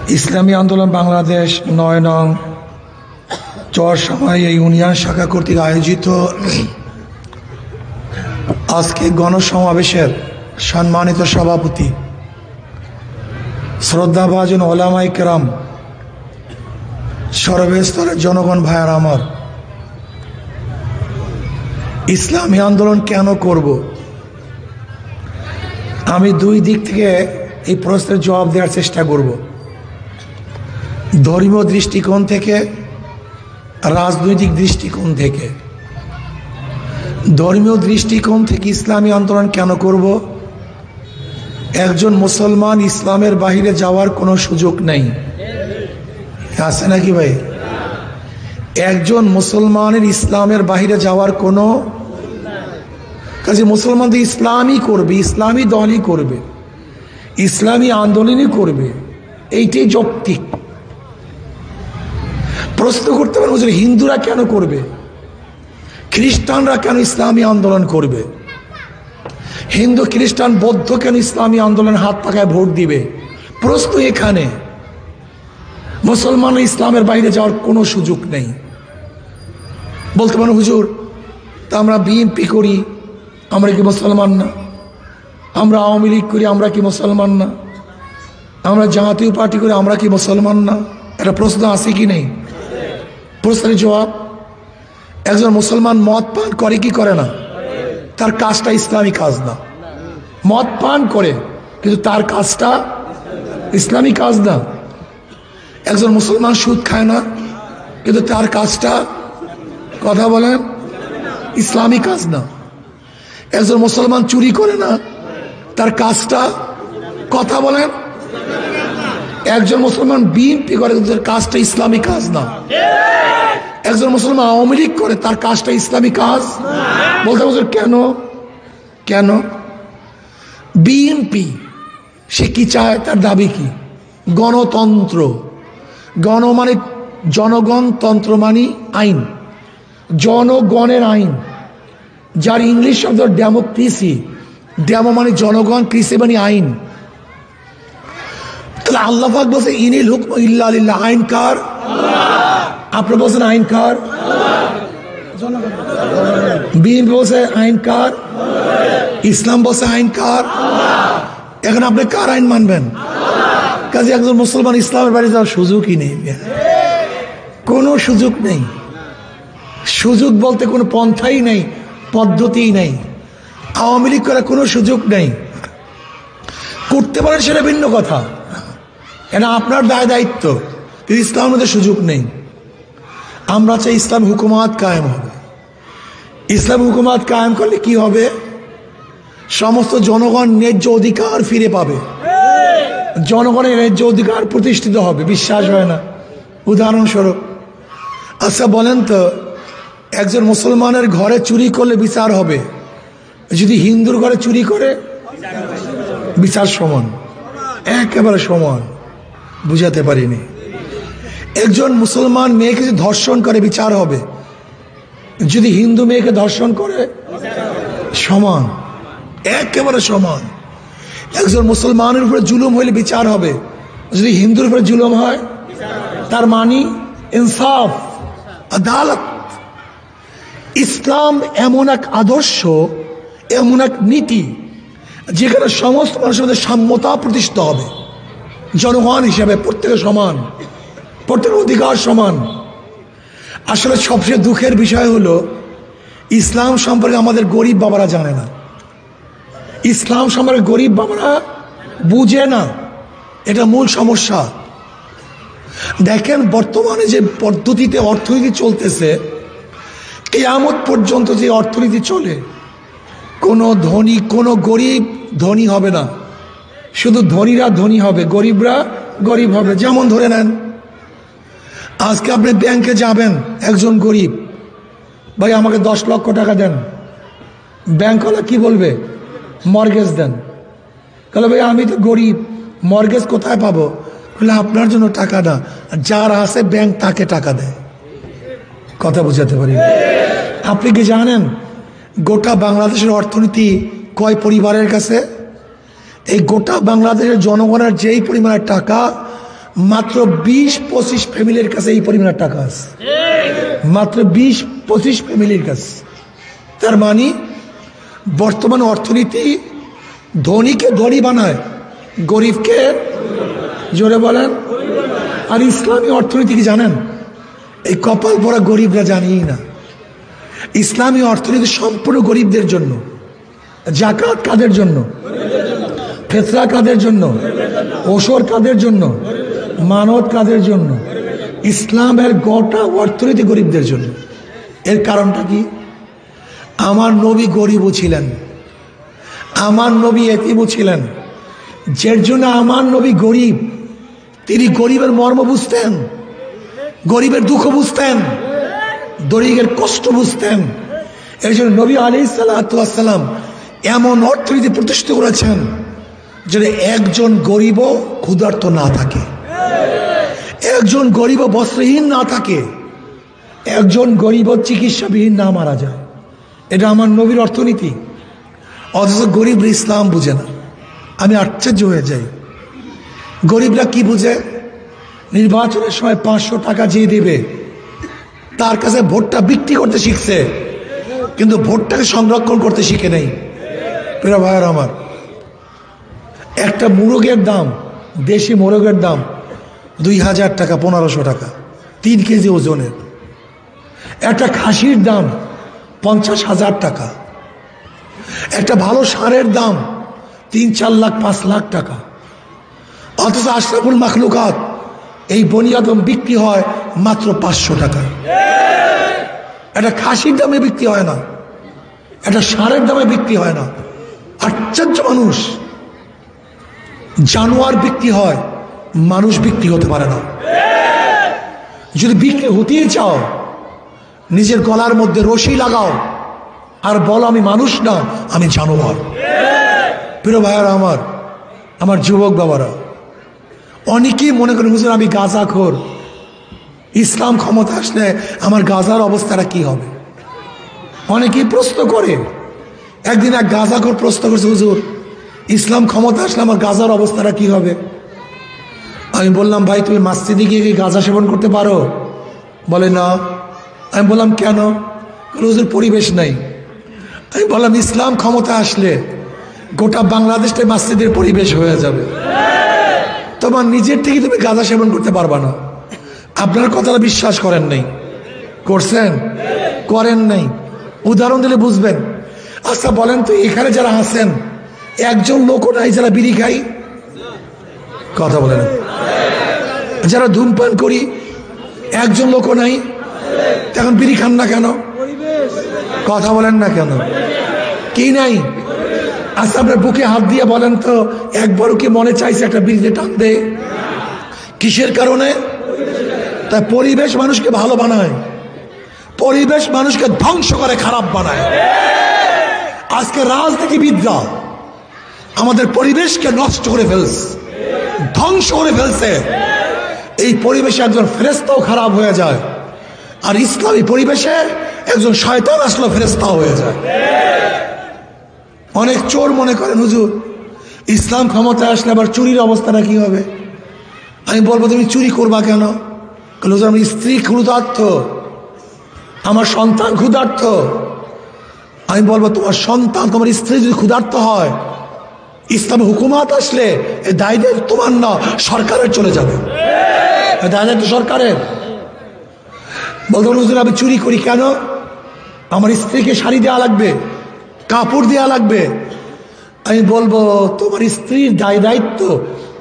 ইসলামী আন্দোলন বাংলাদেশ ৯ নং চরসময় ইউনিয়ন শাখা কর্তৃক আয়োজিত আজকে গণসমাবেশের সম্মানিত সভাপতি শ্রদ্ধাভাজন ওলামায়ে কেরাম, সর্বস্তরের জনগণ ভাইয়ার আমার, ইসলামী আন্দোলন কেন করব? আমি দুই দিক থেকে এই প্রশ্নের জবাব দেওয়ার চেষ্টা করব। ধর্মীয় দৃষ্টিকোণ থেকে, রাজনৈতিক দৃষ্টিকোণ থেকে। ধর্মীয় দৃষ্টিকোণ থেকে ইসলামী আন্দোলন কেন করব? একজন মুসলমান ইসলামের বাহিরে যাওয়ার কোনো সুযোগ নেই, আছে নাকি ভাই? একজন মুসলমানের ইসলামের বাহিরে যাওয়ার কোনো কাজে মুসলমান তো ইসলামই করবে, ইসলামী দলই করবে, ইসলামী আন্দোলনই করবে, এইটাই যৌক্তিক। প্রশ্ন করতে পারে হুজুর হিন্দুরা কেন করবে, খ্রিস্টানরা কেন ইসলামী আন্দোলন করবে, হিন্দু খ্রিস্টান বৌদ্ধ কেন ইসলামী আন্দোলন হাত পাকায় ভোট দিবে? প্রশ্ন এখানে। মুসলমান ইসলামের বাইরে যাওয়ার কোনো সুযোগ নেই। বলতে পারেন হুজুর তা আমরা বিএনপি করি, আমরা কি মুসলমান না? আমরা আওয়ামী লীগ করি, আমরা কি মুসলমান না? আমরা জাতীয় পার্টি করি, আমরা কি মুসলমান না? এটা প্রশ্ন আছে কি নেই? প্রশ্নের জবাব, একজন মুসলমান মদ পান করে কি করে না? তার কাজটা ইসলামী কাজ না। মদ পান করে কিন্তু তার কাজটা ইসলামী কাজ না। একজন মুসলমান সুদ খায় না কিন্তু তার কাজটা, কথা বলেন, ইসলামী কাজ না। একজন মুসলমান চুরি করে না, তার কাজটা, কথা বলেন, একজন মুসলমান বিএনপি করে কিন্তু তার কাজটা ইসলামী কাজ না। একজন মুসলমান আওয়ামী লীগ করে, তার কাজটা ইসলামী কাজ। বলতে বলতে কেন? কেন বিএনপি সে কি চায়? তার দাবি কি? গণতন্ত্র। গণ মানে জনগণ, তন্ত্র মানে আইন, জনগণের আইন, যার ইংলিশ শব্দ ডেমোক্রেসি। ডেমো মানে জনগণ, ক্রিসি মানে আইন। তাহলে আল্লাহ পাক বলছে ইনিল হুকম ইল্লা লিল্লাহ, আইন কার? আপনি বলছেন আইন কার? বিএনপি বলছে আইন কার? ইসলাম বলছে আইন কার? এখন আপনি কার আইন মানবেন? কাজে একজন মুসলমান ইসলামের বাড়ি যাওয়ার সুযোগই নেই, কোনো সুযোগ নেই। সুযোগ বলতে কোনো পন্থাই নেই, পদ্ধতিই নেই। আওয়ামী লীগ করার কোনো সুযোগ নেই। করতে পারেন সেটা ভিন্ন কথা, এটা আপনার দায় দায়িত্ব, কিন্তু ইসলামের মধ্যে সুযোগ নেই। আমরা চাই ইসলাম হুকুমাত কায়েম হবে। ইসলাম হুকুমাত কায়েম করলে কি হবে? সমস্ত জনগণ ন্যায্য অধিকার ফিরে পাবে, জনগণের ন্যায্য অধিকার প্রতিষ্ঠিত হবে। বিশ্বাস হয় না? উদাহরণস্বরূপ, আচ্ছা বলেন তো, একজন মুসলমানের ঘরে চুরি করলে বিচার হবে, যদি হিন্দুর ঘরে চুরি করে বিচার সমান, একেবারে সমান। বুঝাতে পারিনি? একজন মুসলমান মেয়েকে যদি ধর্ষণ করে বিচার হবে, যদি হিন্দু মেয়েকে ধর্ষণ করে সমান, একেবারে সমান। একজন মুসলমানের উপরে জুলুম হইলে বিচার হবে, যদি হিন্দুর উপরে জুলুম হয় তার মানি ইনসাফ, আদালত। ইসলাম এমন এক আদর্শ, এমন এক নীতি যেখানে সমস্ত মানুষের মধ্যে সাম্যতা প্রতিষ্ঠিত হবে। জনগণ হিসেবে প্রত্যেকের সমান, প্রত্যেকের অধিকার সমান। আসলে সবচেয়ে দুঃখের বিষয় হলো ইসলাম সম্পর্কে আমাদের গরিব বাবারা জানে না। ইসলাম সম্পর্কে গরিব বাবারা বুঝে না, এটা মূল সমস্যা। দেখেন বর্তমানে যে পদ্ধতিতে অর্থনীতি চলতেছে, কিয়ামত পর্যন্ত যে অর্থনীতি চলে, কোনো ধনী কোনো গরিব ধনী হবে না, শুধু ধনীরা ধনী হবে, গরিবরা গরিব হবে। যেমন ধরে নেন, আজকে আপনি ব্যাংকে যাবেন, একজন গরিব, ভাই আমাকে 10 লক্ষ টাকা দেন। ব্যাংকওয়ালা কি বলবে? মর্গেজ দেন। তাহলে ভাই আমি তো গরিব, মর্গেজ কোথায় পাবো? বলে আপনার জন্য টাকা না, যার আছে ব্যাংক তাকে টাকা দেয়। কথা বুঝাতে পারি? আপনি কি জানেন গোটা বাংলাদেশের অর্থনীতি কয় পরিবারের কাছে? এই গোটা বাংলাদেশের জনগণের যেই পরিমাণের টাকা মাত্র 20-25 ফ্যামিলির কাছে এই পরিমাণ টাকা আছে, মাত্র 20-25 ফ্যামিলির কাছে। তার মানে বর্তমান অর্থনীতি ধনীকে ধনী বানায়, গরিবকে, জোরে বলেন। আর ইসলামী অর্থনীতি কি জানেন? এই কপাল পরা গরিবরা জানিই না। ইসলামী অর্থনীতি সম্পূর্ণ গরিবদের জন্য। জাকাত কাদের জন্য? ফিতরা কাদের জন্য? ওশর কাদের জন্য? মানত কাদের জন্য? ইসলামের গোটা অর্থনীতি গরিবদের জন্য। এর কারণটা কি? আমার নবী গরিবও ছিলেন, আমার নবী এতিমও ছিলেন। যার জন্য আমার নবী গরিব, তিনি গরিবের মর্ম বুঝতেন, গরিবের দুঃখ বুঝতেন, গরিবের কষ্ট বুঝতেন। এর জন্য নবী আলাইহিস সালাতু ওয়াস সালাম এমন অর্থনীতি প্রতিষ্ঠা করেছেন যেন একজন গরিবও ক্ষুধার্ত না থাকে, একজন গরিবও বস্ত্রহীন না থাকে, একজন গরিবও চিকিৎসাবিহীন না মারা যায়। এটা আমার নবীর অর্থনীতি। অথচ গরিবরা ইসলাম বুঝে না। আমি আশ্চর্য হয়ে যাই, গরিবরা কি বুঝে? নির্বাচনের সময় 500 টাকা যে দেবে তার কাছে ভোটটা বিক্রি করতে শিখছে, কিন্তু ভোটটাকে সংরক্ষণ করতে শিখে নেই। প্রিয় ভাইয়ের আমার, একটা মোরগের দাম, দেশি মোরগের দাম 2000 টাকা, 1500 টাকা, 3 কেজি ওজনের। একটা খাসির দাম 50,000 টাকা। একটা ভালো ষাঁড়ের দাম 3-4 লাখ 5 লাখ টাকা। অথচ আশরাফুল মাখলুকাত এই বনি আদম বিক্রি হয় মাত্র 500 টাকা। একটা খাসির দামে বিক্রি হয় না, একটা ষাঁড়ের দামে বিক্রি হয় না। আশ্চর্য মানুষ। জানোয়ার বিক্রি হয়, মানুষ বিক্রি হতে পারে না। যদি বিক্রি হতেই চাও, নিজের গলার মধ্যে রশি লাগাও আর বলো আমি মানুষ না, আমি জানোয়ার। প্রিয় ভাইয়ারা আমার, আমার যুবক বাবারা, অনেকেই মনে করেন হুজুর আমি গাঁজাখোর, ইসলাম ক্ষমতা আসলে আমার গাঁজার অবস্থাটা কি হবে? অনেকেই প্রশ্ন করে। একদিন এক গাঁজাখোর প্রশ্ন করছে, হুজুর ইসলাম ক্ষমতা আসলে আমার গাঁজার অবস্থাটা কি হবে? আমি বললাম ভাই তুমি মসজিদে গিয়ে কি গাঁজা সেবন করতে পারো? বলে না। আমি বললাম কেন? হুজুর পরিবেশ নাই। আমি বললাম ইসলাম ক্ষমতা আসলে গোটা বাংলাদেশটাই মসজিদের পরিবেশ হয়ে যাবে, তোমার নিজের থেকে তুমি গাঁজা সেবন করতে পারবা না। আপনার কথাটা বিশ্বাস করেন নাই, করছেন? করেন নাই। উদাহরণ দিলে বুঝবেন। আচ্ছা বলেন তো, এখানে যারা আছেন একজন লোকও নাই যারা বিড়ি খাই? কথা বলেন। যারা ধূমপান করি একজন লোকও নাই? এখন বিড়ি খান না কেন? কথা বলেন না কেন? কি নাই? আচ্ছা আপনার বুকে হাত দিয়ে বলেন তো, একবারও কি মনে চাইছে একটা বিড়িতে টান দে? কিসের কারণে? তাই পরিবেশ মানুষকে ভালো বানায়, পরিবেশ মানুষকে ধ্বংস করে, খারাপ বানায়। আজকে রাজনীতিবিদরা আমাদের পরিবেশকে নষ্ট করে ফেলছে, ধ্বংস করে ফেলছে। এই পরিবেশে একজন ফেরেশতাও খারাপ হয়ে যায়, আর ইসলামী পরিবেশে একজন শয়তান আসলে ফেরেশতাও হয়ে যায়। অনেক চোর মনে করেন হুজুর ইসলাম ক্ষমতায় আসলে আবার চুরির অবস্থাটা কি হবে? আমি বলবো তুমি চুরি করবা কেন? হুজুর আমার স্ত্রী ক্ষুধার্ত, আমার সন্তান ক্ষুধার্ত। আমি বলবো তোমার সন্তান, তোমার স্ত্রী যদি ক্ষুধার্ত হয়, ইসলামী হুকুমাত আসলে এই দায়িত্ব তোমার না, সরকারের চলে যাবে। দায়িত্ব সরকারের। বলতো হুজুর আমি চুরি করি কেন? আমার স্ত্রীকে শাড়ি দেওয়া লাগবে, কাপড় দেওয়া লাগবে। আমি বলবো তোমার স্ত্রীর দায়িত্ব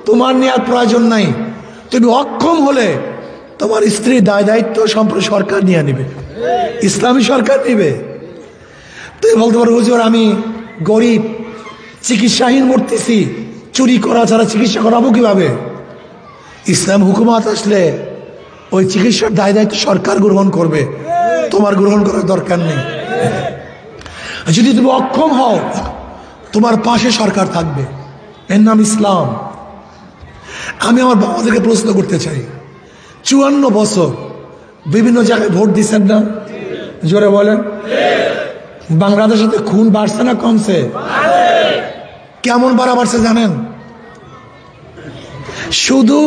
তোমার নেওয়ার প্রয়োজন নাই। তুমি অক্ষম হলে তোমার স্ত্রীর দায়িত্ব সম্পূর্ণ সরকার নিয়ে নিবে, ইসলামী সরকার নিবে। তুমি বলতে পারো হুজুর আমি গরিব, চিকিৎসাহীন মরতেছি, চুরি করা ছাড়া চিকিৎসা করাবো কিভাবে? ইসলাম হুকুমাত আসলে ওই চিকিৎসার দায়িত্ব সরকার গ্রহণ করবে, তোমার গ্রহণ করার দরকার নেই। যদি তুমি অক্ষম হও, তোমার পাশে সরকার থাকবে, এর নাম ইসলাম। আমি আমার বাবাদেরকে প্রশ্ন করতে চাই, 54 বছর বিভিন্ন জায়গায় ভোট দিচ্ছেন না? জোরে বলেন। বাংলাদেশে খুন বাড়ছে না কমছে? কেমন বাড়ছে জানেন? শুধু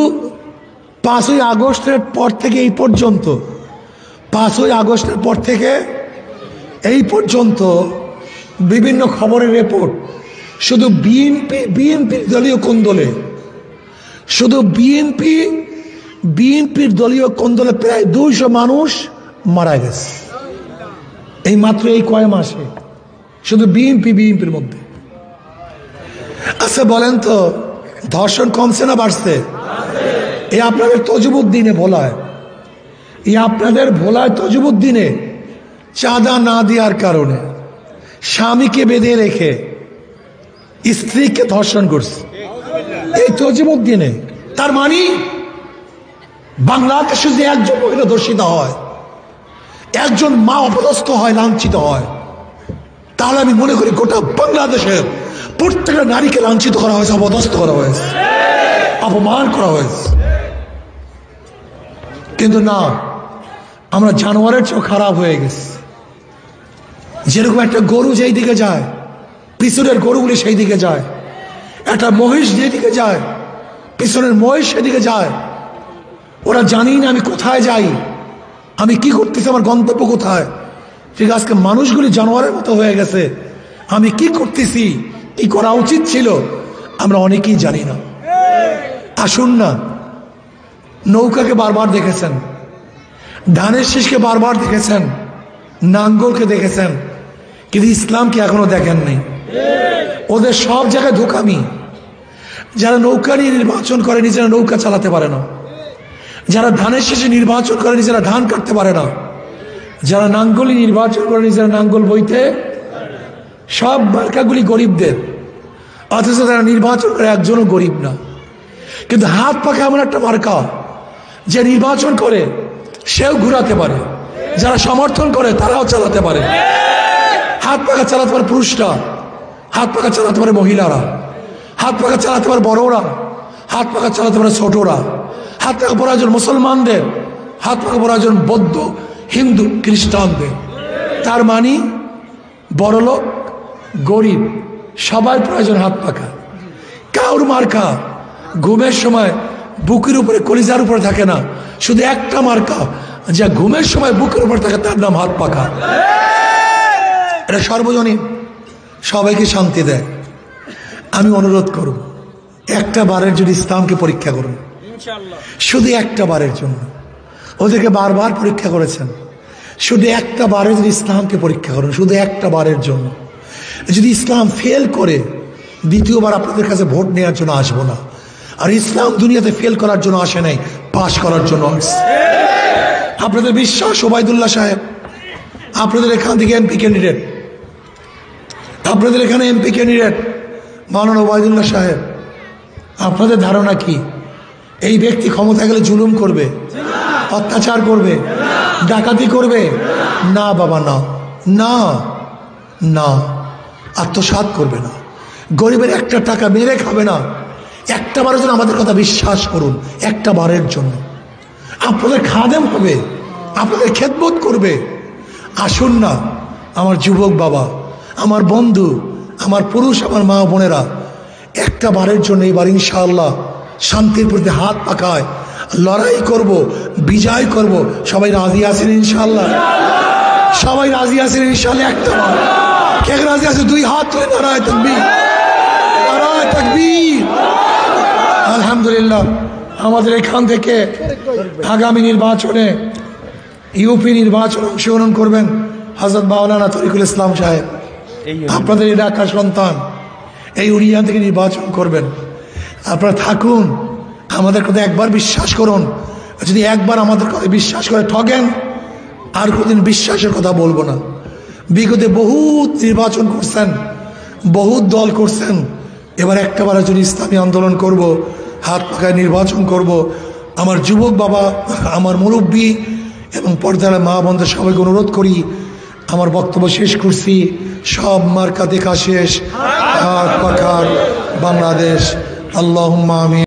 5ই আগস্টের পর থেকে এই পর্যন্ত 5ই আগস্টের পর থেকে এই পর্যন্ত বিভিন্ন খবরের রিপোর্ট শুধু বিএনপির দলীয় কোন্দলে, শুধু বিএনপির দলীয় কোন্দলে প্রায় 200 মানুষ মারা গেছে এই মাত্র এই কয় মাসে, শুধু বিএনপির মধ্যে। আচ্ছা বলেন তো, ধর্ষণ কমছে না বাড়ছে? এই আপনাদের তজুবুদ্দিনে ভোলায়, এই আপনাদের ভোলায় তজুবুদ্দিনে চাঁদা না দেওয়ার কারণে স্বামীকে বেঁধে রেখে স্ত্রীকে ধর্ষণ করছে এই তজুবুদ্দিনে। তার মানে বাংলাদেশে যদি একজন মহিলা ধর্ষিত হয়, একজন মা অপদস্থ হয়, লাঞ্ছিত হয়, তাহলে আমি মনে করি গোটা বাংলাদেশের প্রত্যেকটা নারীকে লাঞ্ছিত করা হয়েছে, অপদস্থ করা হয়েছে, অপমান করা হয়েছে। কিন্তু না, আমরা জানোয়ারের চেয়েও খারাপ হয়ে গেছি। যেরকম একটা গরু যেই দিকে যায়, পিছনের গরুগুলি সেই দিকে যায়, একটা মহিষ যেদিকে যায়, পিছনের মহিষ সেদিকে যায়। ওরা জানি না আমি কোথায় যাই, আমি কি করতেছি, আমার গন্তব্য কোথায়। ঠিক আজকে মানুষগুলি জানোয়ারের মতো হয়ে গেছে। আমি কি করতেছি, কি করা উচিত ছিল, আমরা অনেকেই জানি না। আসুন না, নৌকাকে বারবার দেখেছেন, ধানের শীষকে বারবার দেখেছেন, নাঙ্গলকে দেখেছেন, কিন্তু ইসলামকে এখনো দেখেননি। ওদের সব জায়গায় ধোঁকামি। যারা নৌকা নিয়ে নির্বাচন করে নিজেরা নৌকা চালাতে পারে না, যারা ধানের শীষে নির্বাচন করে নিজেরা ধান কাটতে পারে না, যারা নাঙ্গলি নির্বাচন করে নিজেরা নাঙ্গল বইতে, সব মার্কাগুলি গরিবদের, অথচ যারা নির্বাচন করে একজনও গরিব না। কিন্তু হাত পাখা এমন একটা মার্কা যে নির্বাচন করে সেও ঘুরাতে পারে, যারা সমর্থন করে তারাও চালাতে পারে। হাত পাখা চালাতে পারে পুরুষরা, হাত পাখা চালাতে পারে মহিলারা, হাত পাখা চালাতে পারে বড়রা, হাত পাখা চালাতে পারে ছোটরা, হাত পাখা প্রয়োজন মুসলমানদের, হাত পাখা প্রয়োজন বৌদ্ধ, হিন্দু, খ্রিস্টানদের। তার মানে বড়লোক, গরিব সবাই প্রয়োজন হাত পাখা। কাউর মার্কা ঘুমের সময় বুকের উপরে, কলিজার উপরে থাকে না, শুধু একটা মার্কা যা ঘুমের সময় বুকের উপরে থাকে, তার নাম হাত পাখা। এটা সর্বজনীন, সবাইকে শান্তি দেয়। আমি অনুরোধ করব, একটা বারের জন্য ইসলামকে পরীক্ষা করুন, শুধু একটা বারের জন্য। ওদেরকে বারবার পরীক্ষা করেছেন, শুধু একটা বারের জন্য ইসলামকে পরীক্ষা করুন, শুধু একটা বারের জন্য। যদি ইসলাম ফেল করে, দ্বিতীয়বার আপনাদের কাছে ভোট নেওয়ার জন্য আসবো না। আর ইসলাম দুনিয়াতে ফেল করার জন্য আসে নাই, পাশ করার জন্য আসছে। আপনাদের বিশ্বাস ওবায়দুল্লাহ সাহেব আপনাদের এখান থেকে এমপি ক্যান্ডিডেট, আপনাদের এখানে এমপি ক্যান্ডিডেট মাওলানা ওবায়দুল্লাহ সাহেব, আপনাদের ধারণা কি এই ব্যক্তি ক্ষমতা গেলে জুলুম করবে, অত্যাচার করবে, ডাকাতি করবে? না বাবা, না না না, আত্মসাৎ করবে না, গরিবের একটা টাকা মেরে খাবে না। একটা বারের জন্য আমাদের কথা বিশ্বাস করুন, একটা বারের জন্য আপনাদের খাদেম হবে, আপনাদের খেদমত করবে। আসুন না আমার যুবক বাবা, আমার বন্ধু, আমার পুরুষ, আমার মা বোনেরা, একটা বারের জন্য এবার ইনশাআল্লাহ শান্তির প্রতি হাত পাকায় লড়াই করব, বিজয় করব। সবাই রাজি আছেন ইনশাআল্লাহ? সবাই রাজি আছেন ইনশাআল্লাহ? একটা বার কে রাজি আছে? দুই হাত তুলে নারায়ে তাকবীর, নারায়ে তাকবীর। আলহামদুলিল্লাহ, আমাদের এখান থেকে আগামী নির্বাচনে, ইউপি নির্বাচনে অংশগ্রহণ করবেন হযরত মাওলানা তরিকুল ইসলাম সাহেব। আপনাদের এলাকার সন্তান, এই ইউনিয়ন থেকে নির্বাচন করবেন। আপনারা থাকুন, আমাদের কথা একবার বিশ্বাস করুন। যদি একবার আমাদের কথা বিশ্বাস করে ঠকেন, আর কোনদিন বিশ্বাসের কথা বলবো না। বিগতে বহুত নির্বাচন করছেন, বহুত দল করছেন, এবার একটাবারের জন্য ইসলামী আন্দোলন করব, হাত পাখায় নির্বাচন করব। আমার যুবক বাবা, আমার মুরব্বী এবং পর্দার মা বোনদের সবাইকে অনুরোধ করি, আমার বক্তব্য শেষ করছি। সব মার্কা দেখা শেষ, হাত পাখার বাংলাদেশ। আল্লাহুম্মা আমিন।